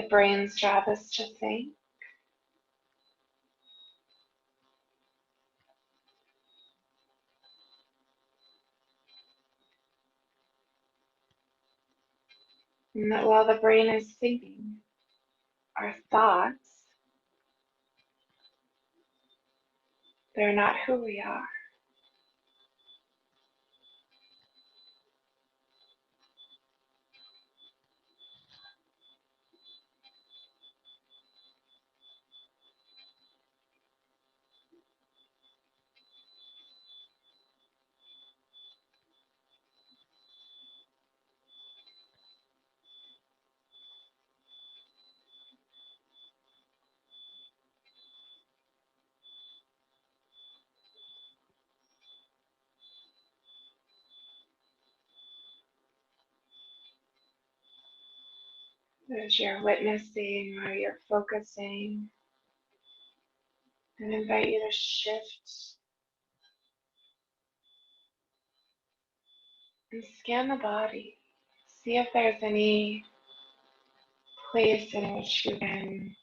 the brain's job is to think. And that while the brain is thinking, our thoughts, they're not who we are. As you're witnessing or you're focusing, and invite you to shift and scan the body. See if there's any place in which you can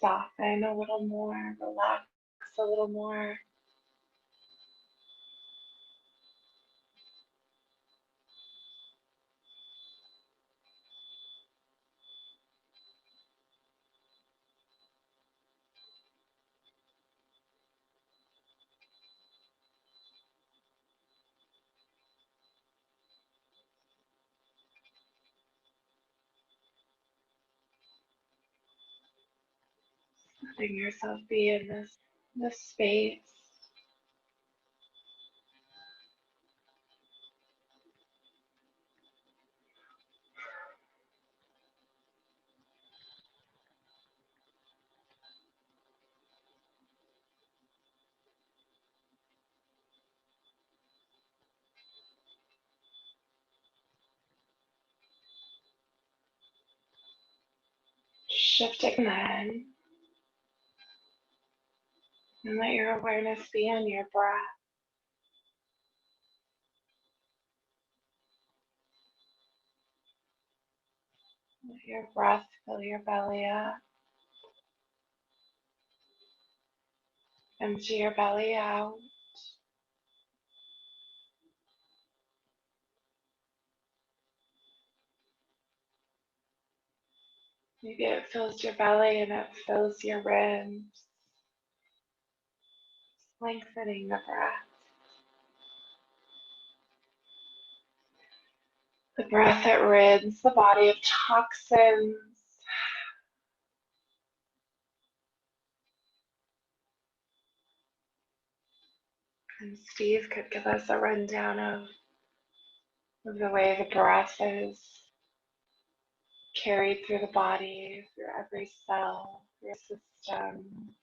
soften a little more, relax a little more. Letting yourself be in this space. Shifting then, and let your awareness be on your breath. Let your breath fill your belly up, empty your belly out. Maybe it fills your belly and it fills your ribs, lengthening the breath. The breath that rids the body of toxins. And Steve could give us a rundown of the way the breath is carried through the body, through every cell, through your system.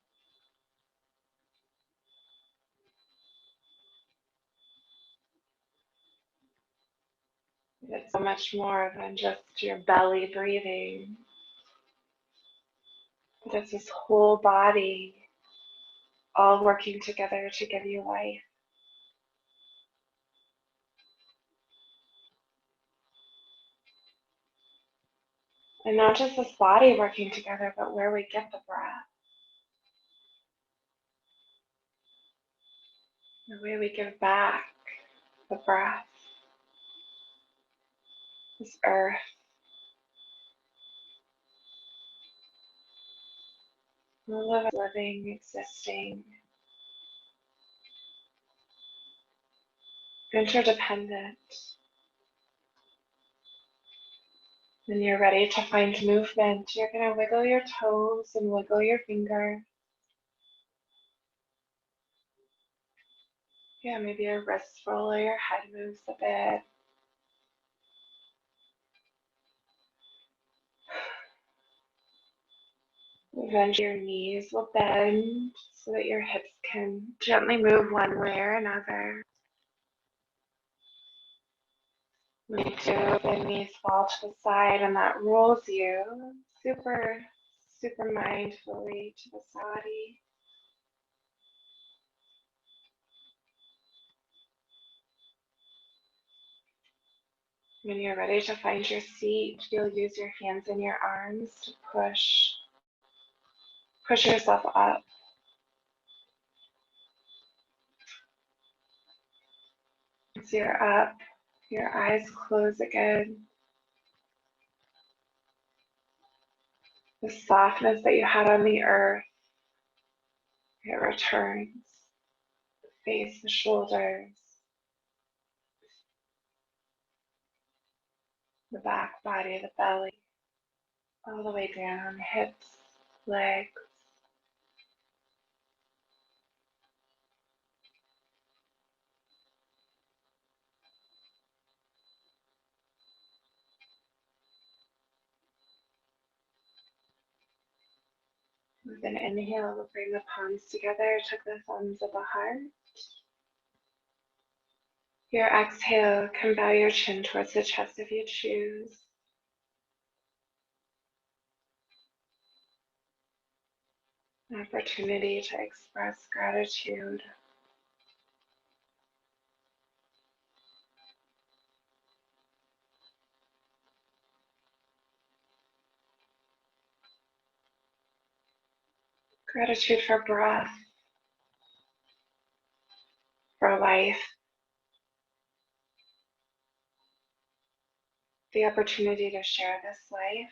It's so much more than just your belly breathing. But it's this whole body all working together to give you life. And not just this body working together, but where we get the breath, the way we give back the breath, this earth, all of us living, existing, interdependent. When you're ready to find movement, you're going to wiggle your toes and wiggle your fingers. Yeah, maybe your wrists roll or your head moves a bit. Eventually your knees will bend so that your hips can gently move one way or another. Maybe the knees fall to the side and that rolls you super, super mindfully to the body. When you're ready to find your seat, you'll use your hands and your arms to push yourself up. As you're up, your eyes close again. The softness that you had on the earth, it returns. The face, the shoulders, the back body, the belly, all the way down, hips, legs. With an inhale, we'll bring the palms together, tuck the thumbs at the heart. Your exhale, can bow your chin towards the chest if you choose. An opportunity to express gratitude. Gratitude for breath, for life, the opportunity to share this life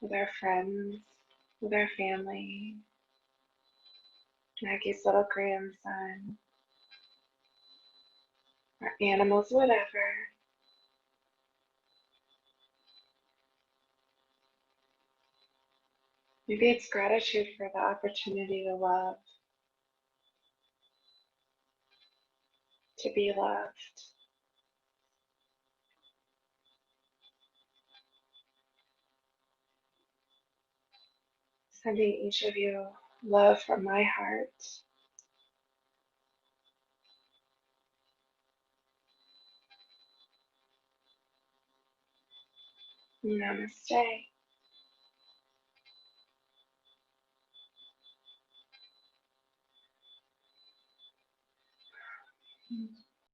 with our friends, with our family, Maggie's little grandson, our animals, whatever. Maybe it's gratitude for the opportunity to love, to be loved. Sending each of you love from my heart. Namaste.